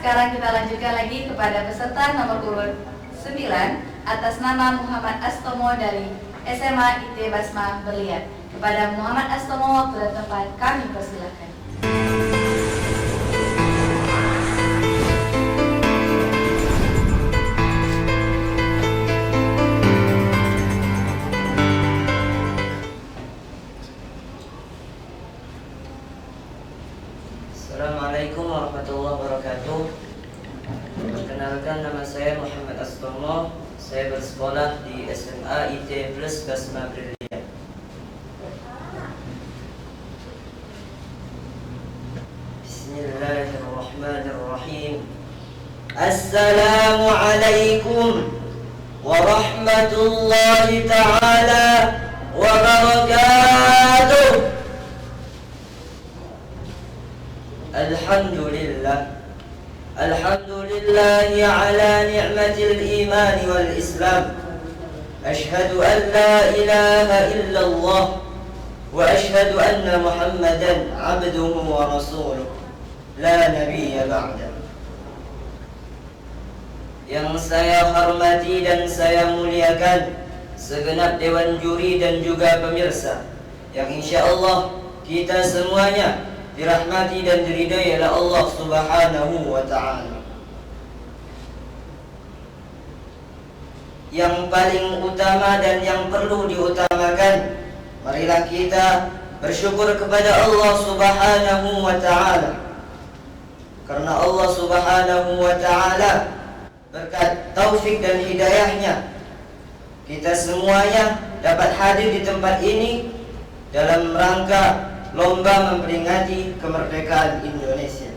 sekarang kita lanjutkan lagi kepada peserta nomor urut 9 atas nama Muhammad Astomo dari SMA IT Basma Berlian. Kepada Muhammad Astomo, waktu dan tempat kami persilahkan. Assalamualaikum warahmatullahi wabarakatuh. Perkenalkan, nama saya Muhammad Astomo. Saya bersekolah di SMA IT Plus Basma Berlian. Bismillahirrahmanirrahim. Assalamualaikum warahmatullahi ta'ala wabarakatuh. Alhamdulillah ala ni'matil iman wal islam. Ashhadu an la ilaha illallah wa ashhadu anna Muhammadan abduhu wa rasuluh la nabiyya ba'da. Yang saya hormati dan saya muliakan segenap dewan juri dan juga pemirsa, yang insyaallah kita semuanya dirahmati dan diridai oleh Allah Subhanahu wa ta'ala. Yang paling utama dan yang perlu diutamakan, marilah kita bersyukur kepada Allah Subhanahu wa ta'ala. Karena Allah Subhanahu wa ta'ala berkat taufik dan hidayahnya, kita semuanya dapat hadir di tempat ini dalam rangka lomba memperingati kemerdekaan Indonesia.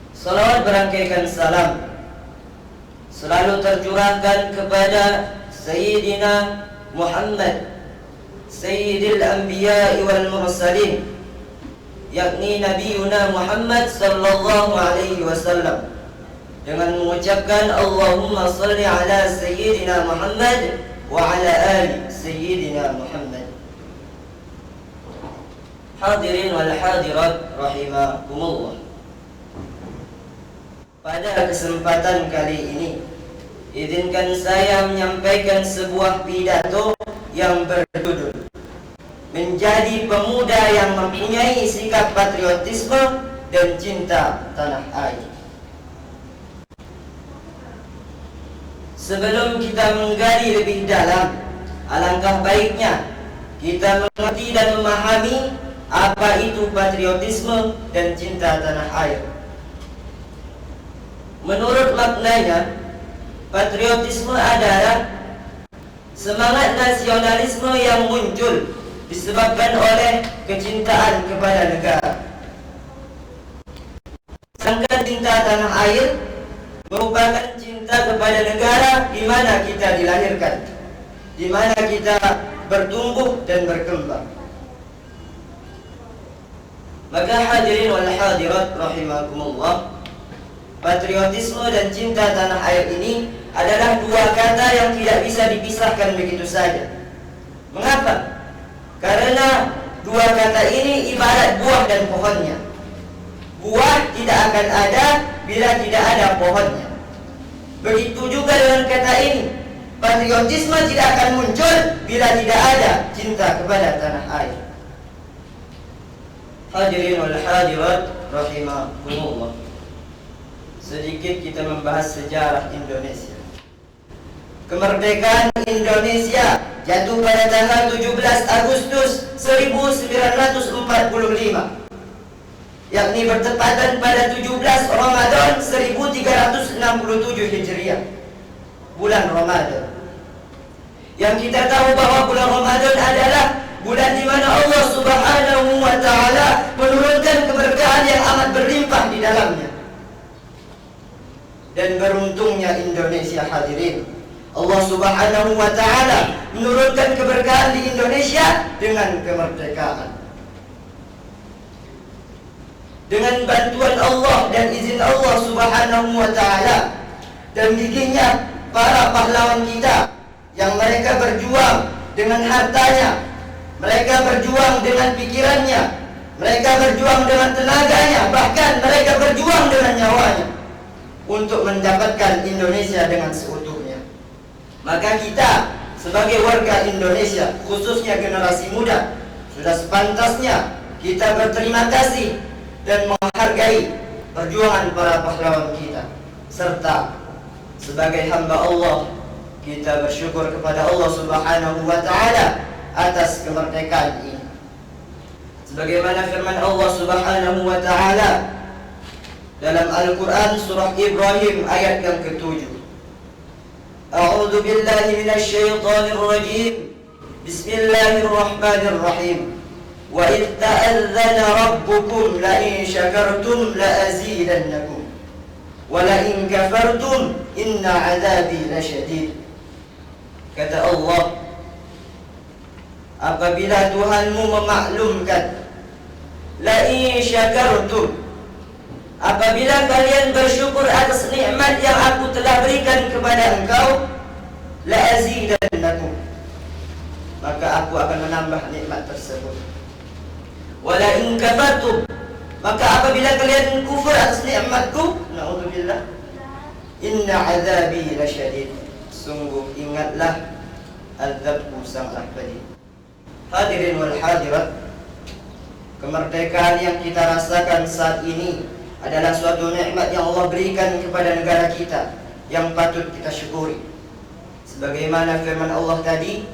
Salawat berangkaikan salam selalu tercurahkan kepada Sayyidina Muhammad, Sayyidil Anbiya wal Mursalin, yakni Nabiuna Muhammad sallallahu alaihi wasallam, dengan mengucapkan Allahumma salli ala Sayyidina Muhammad wa ala ali Sayyidina Muhammad. Hadirin wal hadirat rahimakumullah. Pada kesempatan kali ini, izinkan saya menyampaikan sebuah pidato yang berjudul Menjadi Pemuda yang Mempunyai Sikap Patriotisme dan Cinta Tanah Air. Sebelum kita menggali lebih dalam, alangkah baiknya kita mengerti dan memahami apa itu patriotisme dan cinta tanah air. Menurut maknanya, patriotisme adalah semangat nasionalisme yang muncul disebabkan oleh kecintaan kepada negara. Sedangkan cinta tanah air merupakan cinta kepada negara di mana kita dilahirkan, di mana kita bertumbuh dan berkembang. Maka hadirin wal hadirat rahimakumullah, patriotisme dan cinta tanah air ini adalah dua kata yang tidak bisa dipisahkan begitu saja. Mengapa? Karena dua kata ini ibarat buah dan pohonnya. Buah tidak akan ada bila tidak ada pohonnya. Begitu juga dengan kata ini, patriotisme tidak akan muncul bila tidak ada cinta kepada tanah air. Hadirin wal hadirat rahimakumullah. Sedikit kita membahas sejarah Indonesia. Kemerdekaan Indonesia jatuh pada tanggal 17 Agustus 1945, yakni bertepatan pada 17 Ramadan 1367 Hijriah, bulan Ramadan. Yang kita tahu bahwa bulan Ramadan adalah bulan di mana Allah Subhanahu wa ta'ala menurunkan keberkahan yang amat berlimpah di dalamnya. Dan beruntungnya Indonesia, hadirin, Allah Subhanahu wa ta'ala menurunkan keberkahan di Indonesia dengan kemerdekaan. Dengan bantuan Allah dan izin Allah Subhanahu wa ta'ala dan gigihnya para pahlawan kita, yang mereka berjuang dengan hartanya, mereka berjuang dengan pikirannya, mereka berjuang dengan tenaganya, bahkan mereka berjuang dengan nyawanya untuk mendapatkan Indonesia dengan seutuhnya. Maka kita sebagai warga Indonesia, khususnya generasi muda, sudah sepantasnya kita berterima kasih dan menghargai perjuangan para pahlawan kita, serta sebagai hamba Allah kita bersyukur kepada Allah Subhanahu wa taala atas kemerdekaan ini. Sebagaimana firman Allah Subhanahu wa taala dalam Al-Qur'an surah Ibrahim ayat yang ke-7. A'udzu billahi minasy syaithanir rajim. Bismillahirrahmanirrahim. Wa idz ta'adzana rabbukum la in syakartum la azidannakum wa la in kafartum inna 'adzabi lasyadid. Kata Allah, apabila Tuhanmu memaklumkan, la in syakartum, apabila kalian bersyukur atas nikmat yang aku telah berikan kepada engkau, la azidannakum, maka aku akan menambah nikmat tersebut. Wa la in kafartum, maka apabila kalian kufur atas nikmatku, naudzubillah, inna azabi lasyadid, sungguh ingatlah azabku sangatlah pedih. Hadirin wal hadirat, kemerdekaan yang kita rasakan saat ini adalah suatu nikmat yang Allah berikan kepada negara kita yang patut kita syukuri. Sebagaimana firman Allah tadi,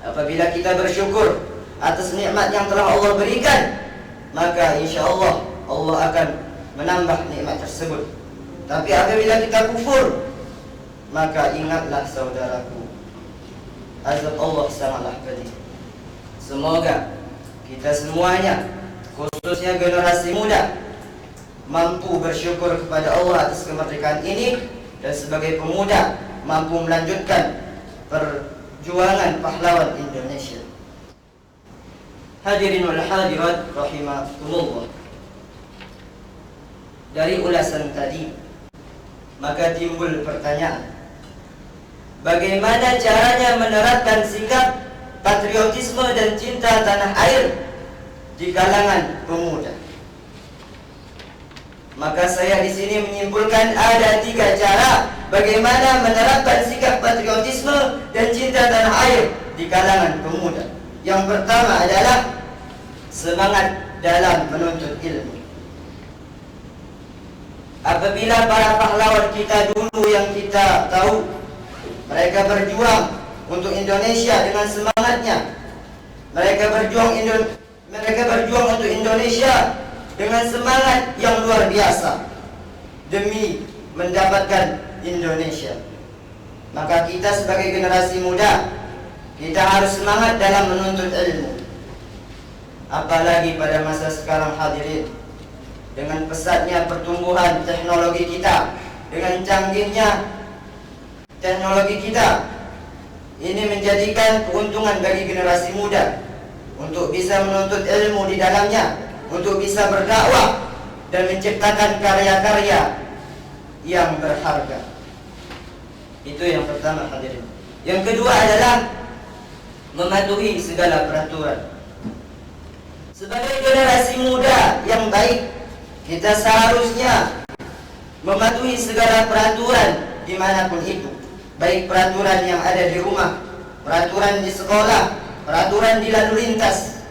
apabila kita bersyukur atas nikmat yang telah Allah berikan, maka insya Allah Allah akan menambah nikmat tersebut. Tapi apabila kita kufur, maka ingatlah saudaraku, azab Allah sangatlah pedih. Semoga kita semuanya, khususnya generasi muda, mampu bersyukur kepada Allah atas kemerdekaan ini, dan sebagai pemuda mampu melanjutkan perjuangan pahlawan Indonesia. Hadirin wal hadirat rahimakumullah. Dari ulasan tadi, maka timbul pertanyaan, bagaimana caranya menerapkan sikap patriotisme dan cinta tanah air di kalangan pemuda? Maka saya di sini menyimpulkan ada 3 cara bagaimana menerapkan sikap patriotisme dan cinta tanah air di kalangan pemuda. Yang pertama adalah semangat dalam menuntut ilmu. Apabila para pahlawan kita dulu yang kita tahu, mereka berjuang untuk Indonesia dengan semangatnya. Mereka berjuang untuk Indonesia dengan semangat yang luar biasa demi mendapatkan Indonesia. Maka kita sebagai generasi muda, kita harus semangat dalam menuntut ilmu. Apalagi pada masa sekarang hadirin, dengan pesatnya pertumbuhan teknologi kita, dengan canggihnya teknologi kita, ini menjadikan keuntungan bagi generasi muda untuk bisa menuntut ilmu di dalamnya, untuk bisa berdakwah dan menciptakan karya-karya yang berharga. Itu yang pertama hadirin. Yang kedua adalah mematuhi segala peraturan. Sebagai generasi muda yang baik, kita seharusnya mematuhi segala peraturan dimanapun itu, baik peraturan yang ada di rumah, peraturan di sekolah, peraturan di lalu lintas.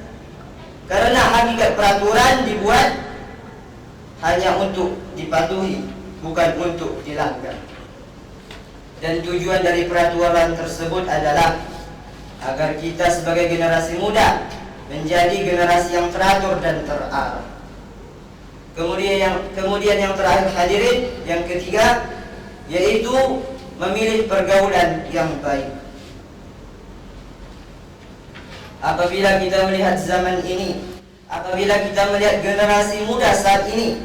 Karena hakikat peraturan dibuat hanya untuk dipatuhi, bukan untuk dilanggar. Dan tujuan dari peraturan tersebut adalah agar kita sebagai generasi muda menjadi generasi yang teratur dan terarah. Kemudian yang terakhir hadirin, yang ketiga, yaitu memilih pergaulan yang baik. Apabila kita melihat zaman ini, apabila kita melihat generasi muda saat ini,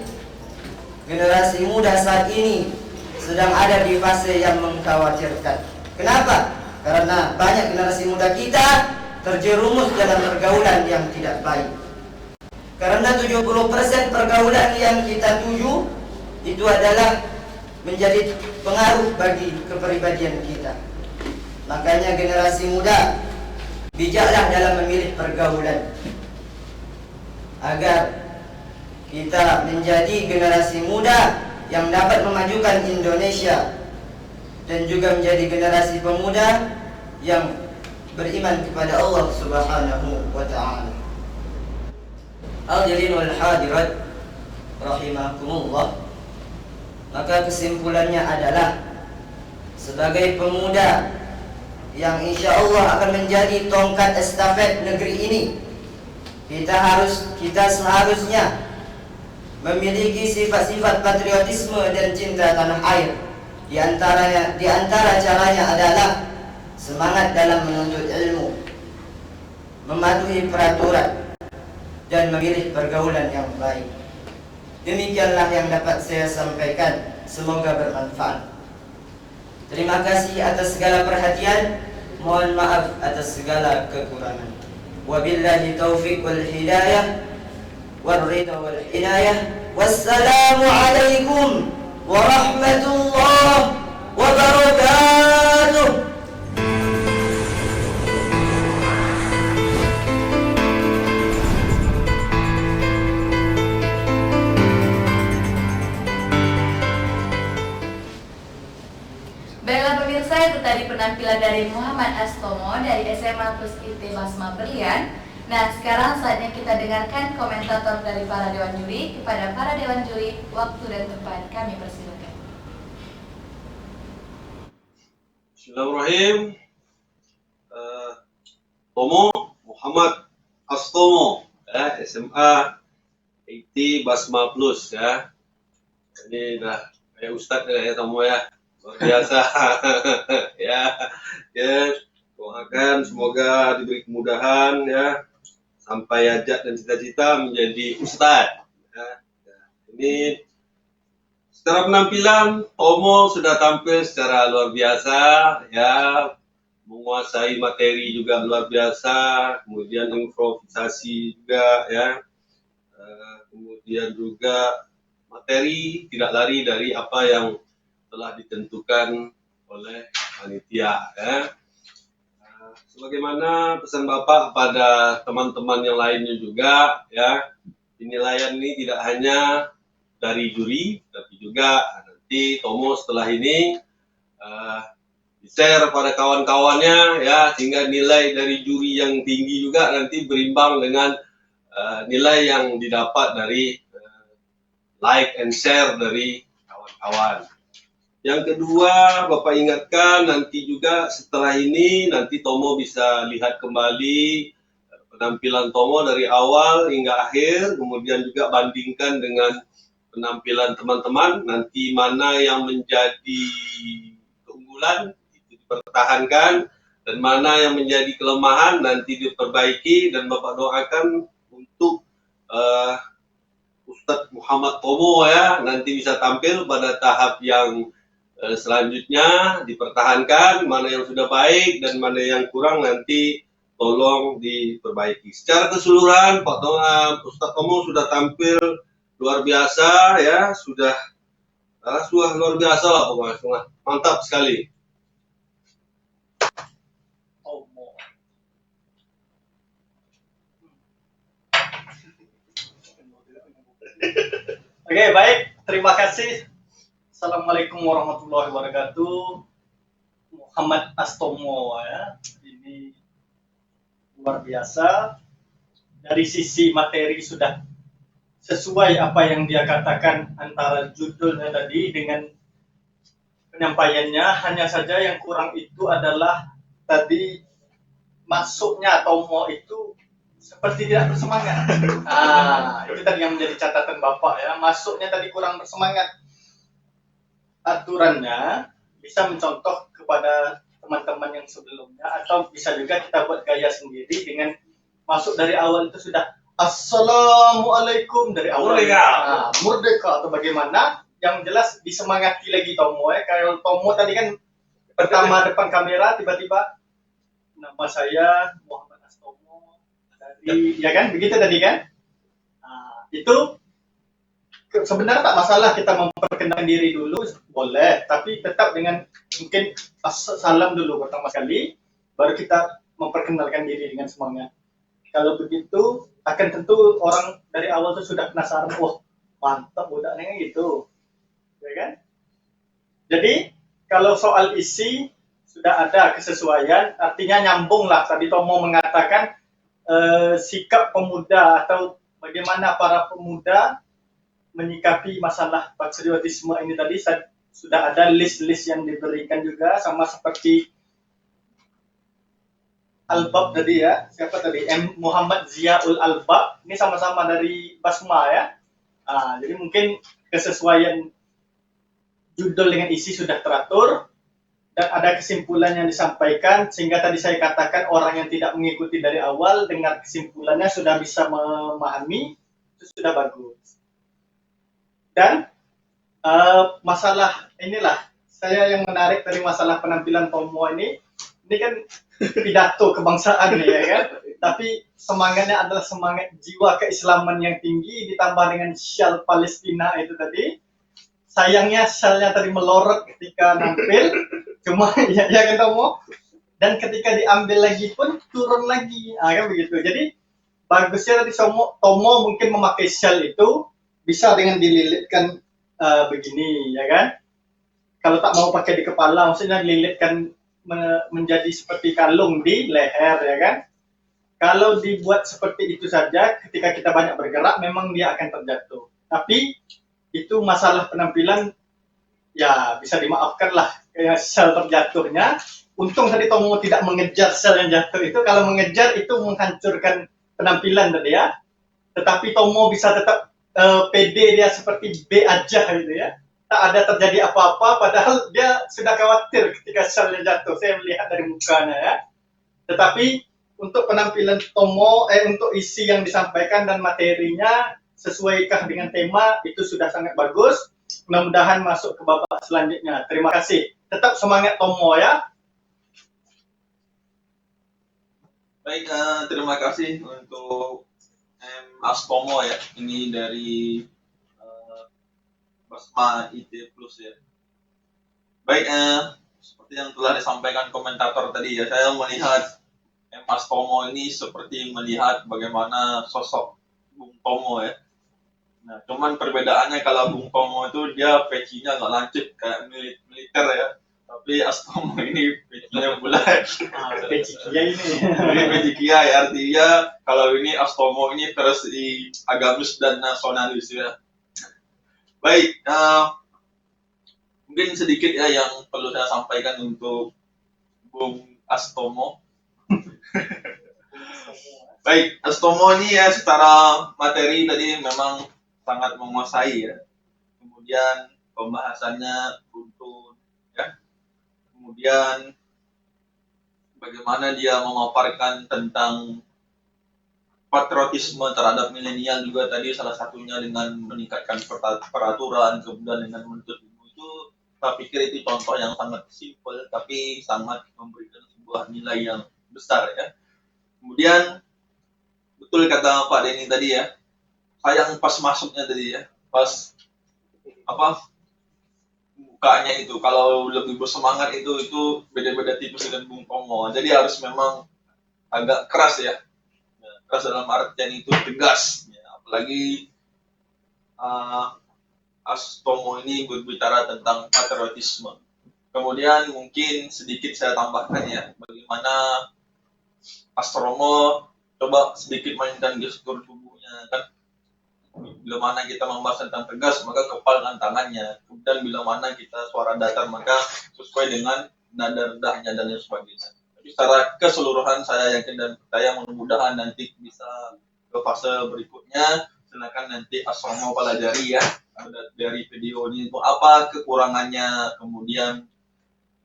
generasi muda saat ini sedang ada di fase yang mengkhawatirkan. Kenapa? Karena banyak generasi muda kita terjerumus dalam pergaulan yang tidak baik. Karena 70% pergaulan yang kita tuju itu adalah menjadi pengaruh bagi kepribadian kita. Makanya generasi muda, bijaklah dalam memilih pergaulan. agar kita menjadi generasi muda yang dapat memajukan Indonesia dan juga menjadi generasi pemuda yang beriman kepada Allah Subhanahu wa taala. Hadirin wal hadirat rahimakumullah. Maka kesimpulannya adalah sebagai pemuda yang insya Allah akan menjadi tongkat estafet negeri ini, kita seharusnya memiliki sifat-sifat patriotisme dan cinta tanah air. Di antara caranya adalah semangat dalam menuntut ilmu, mematuhi peraturan, dan memilih pergaulan yang baik. Demikianlah yang dapat saya sampaikan. Semoga bermanfaat. Terima kasih atas segala perhatian. Mohon maaf atas segala kekurangan. Wabillahi taufiq wal hidayah wal ridha wal inayah. Wassalamu alaikum warahmatullahi wabarakatuh. Baiklah pemirsa, itu tadi penampilan dari Muhammad Astomo dari SMA Plus IT Basma Berlian. Nah, sekarang saatnya kita dengarkan komentator dari para dewan juri. Kepada para dewan juri, waktu dan tempat kami persilakan. Bismillahirrahmanirrahim. Tomo Muhammad Astomo, SMA IT Basma Plus ya. Ini dah kayak ustadz ya Tomo ya. Luar biasa. ya doakan semoga diberi kemudahan ya, sampai hajat dan cita-cita menjadi ustadz ya. Ini secara penampilan Tomo sudah tampil secara luar biasa ya, menguasai materi juga luar biasa, kemudian improvisasi juga ya, kemudian juga materi tidak lari dari apa yang telah ditentukan oleh panitia ya. Sebagaimana pesan Bapak kepada teman-teman yang lainnya juga ya, penilaian ini tidak hanya dari juri, tapi juga nanti Tomo setelah ini share pada kawan-kawannya ya, sehingga nilai dari juri yang tinggi juga nanti berimbang dengan nilai yang didapat dari like and share dari kawan-kawan. Yang kedua, Bapak ingatkan nanti juga setelah ini nanti Tomo bisa lihat kembali penampilan Tomo dari awal hingga akhir, kemudian juga bandingkan dengan penampilan teman-teman, nanti mana yang menjadi keunggulan itu dipertahankan dan mana yang menjadi kelemahan nanti diperbaiki, dan Bapak doakan untuk Ustadz Muhammad Tomo ya nanti bisa tampil pada tahap yang selanjutnya, dipertahankan mana yang sudah baik dan mana yang kurang nanti tolong diperbaiki. Secara keseluruhan Pak Ustadz Tomo sudah tampil luar biasa ya, sudah luar biasa lah pokoknya, mantap sekali. Oke, baik, terima kasih. Assalamualaikum warahmatullahi wabarakatuh. Muhammad Astomo ya, ini luar biasa. Dari sisi materi sudah sesuai apa yang dia katakan antara judulnya tadi dengan penyampaiannya. Hanya saja yang kurang itu adalah tadi masuknya Tomo itu seperti tidak bersemangat. Itu tadi yang menjadi catatan Bapak ya. Masuknya tadi kurang bersemangat. Aturannya bisa mencontoh kepada teman-teman yang sebelumnya, atau bisa juga kita buat gaya sendiri dengan masuk dari awal itu sudah Assalamualaikum dari awal. Merdeka atau bagaimana, yang jelas disemangati lagi Tomo ya. Kalau Tomo tadi kan pertama depan kamera tiba-tiba nama saya Muhammad Astomo dari ya kan begitu tadi kan. Itu sebenarnya tak masalah kita memperkenalkan diri dulu, boleh, tapi tetap dengan mungkin salam dulu pertama sekali, baru kita memperkenalkan diri dengan semangat. Kalau begitu akan tentu orang dari awal tuh sudah penasaran, wah mantap budaknya gitu, ya kan? Jadi kalau soal isi sudah ada kesesuaian, artinya nyambung lah. Tadi Tomo mengatakan sikap pemuda atau bagaimana para pemuda menyikapi masalah patriotisme ini tadi sudah ada list-list yang diberikan juga, sama seperti Albab tadi ya, siapa tadi? Muhammad Ziaul Albab, ini sama-sama dari Basma ya. Jadi mungkin kesesuaian judul dengan isi sudah teratur dan ada kesimpulan yang disampaikan, sehingga tadi saya katakan orang yang tidak mengikuti dari awal dengar kesimpulannya sudah bisa memahami, itu sudah bagus. Dan masalah inilah saya yang menarik dari masalah penampilan Tomo ini kan pidato kebangsaan ya kan, tapi semangatnya adalah semangat jiwa keislaman yang tinggi ditambah dengan syal Palestina itu tadi. Sayangnya syalnya tadi melorot ketika nampil, cuma ya kan Tomo, dan ketika diambil lagi pun turun lagi, kan begitu. Jadi bagusnya tadi Tomo mungkin memakai syal itu bisa dengan dililitkan begini ya kan. Kalau tak mau pakai di kepala, maksudnya dililitkan menjadi seperti kalung di leher ya kan. Kalau dibuat seperti itu saja, ketika kita banyak bergerak memang dia akan terjatuh. Tapi itu masalah penampilan ya bisa dimaafkan lah, kayak sel terjatuhnya. Untung tadi Tomo tidak mengejar sel yang jatuh itu, kalau mengejar itu menghancurkan penampilan tadi ya. Tetapi Tomo bisa tetap pede, dia seperti B aja gitu ya. Tak ada terjadi apa-apa, padahal dia sudah khawatir ketika selnya jatuh. Saya melihat dari mukanya ya. Tetapi untuk penampilan Tomo, untuk isi yang disampaikan dan materinya sesuaikah dengan tema, itu sudah sangat bagus. Mudah-mudahan masuk ke babak selanjutnya. Terima kasih. Tetap semangat Tomo ya. Baik, terima kasih untuk Astomo ya. Ini dari Basma IT Plus ya. Baik, seperti yang telah disampaikan komentator tadi ya, saya melihat Astomo ini seperti melihat bagaimana sosok Bung Tomo ya. Nah, cuman perbedaannya kalau Bung Tomo itu dia pecinya nggak lancip kayak militer ya, tapi Astomo ini pecinya bulat. Peci kiai ini. Ini peci kiai, artinya kalau ini Astomo ini terus di agamis dan nasionalis ya. Baik, mungkin sedikit ya yang perlu saya sampaikan untuk Bung Astomo. Baik, Astomo ini ya secara materi tadi memang sangat menguasai ya. Kemudian pembahasannya runtun ya. Kemudian bagaimana dia memaparkan tentang patriotisme terhadap milenial juga tadi, salah satunya dengan meningkatkan peraturan, kemudian dengan menuntut ilmu. Itu saya pikir itu contoh yang sangat simpel tapi sangat memberikan sebuah nilai yang besar ya. Kemudian betul kata Pak Denny tadi ya, sayang pas masuknya tadi ya, pas mukanya itu kalau lebih bersemangat itu beda-beda tipis dengan Bung Tomo. Jadi harus memang agak keras ya. Keras dalam artian itu tegas ya. Apalagi Astomo ini berbicara tentang patriotisme. Kemudian mungkin sedikit saya tambahkan ya, bagaimana Astomo coba sedikit mainkan gestur tubuhnya kan. Bila mana kita membahas tentang tegas maka kepalkan tangannya, kemudian bila mana kita suara datar maka sesuai dengan nada rendahnya dan lain sebagainya. Secara keseluruhan saya yakin dan percaya mudah-mudahan nanti bisa ke fase berikutnya. Silakan nanti Astomo pelajari ya dari video ini itu apa kekurangannya, kemudian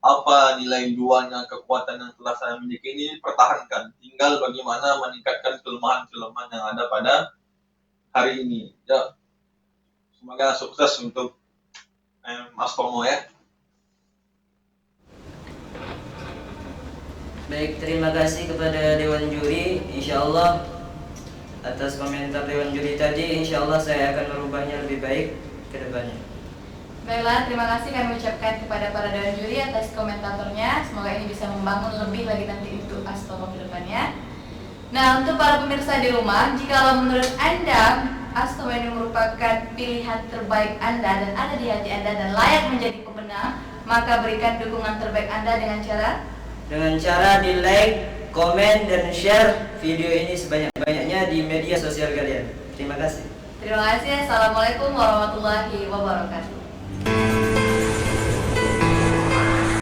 apa nilai jualnya, kekuatan yang telah saya miliki ini pertahankan. Tinggal bagaimana meningkatkan kelemahan-kelemahan yang ada pada hari ini. Ya, semoga sukses untuk Astomo ya. Baik, terima kasih kepada Dewan Juri. Insya Allah atas komentar Dewan Juri tadi, insya Allah saya akan merubahnya lebih baik ke depannya. Baiklah, terima kasih kami ucapkan kepada para Dewan Juri atas komentatornya. Semoga ini bisa membangun lebih lagi nanti untuk Astomo ke depannya. Nah, untuk para pemirsa di rumah, jika menurut Anda Astomo ini merupakan pilihan terbaik Anda dan ada di hati Anda dan layak menjadi pemenang, maka berikan dukungan terbaik Anda dengan cara di like, komen, dan share video ini sebanyak-banyaknya di media sosial kalian. Terima kasih. Terima kasih. Assalamualaikum warahmatullahi wabarakatuh.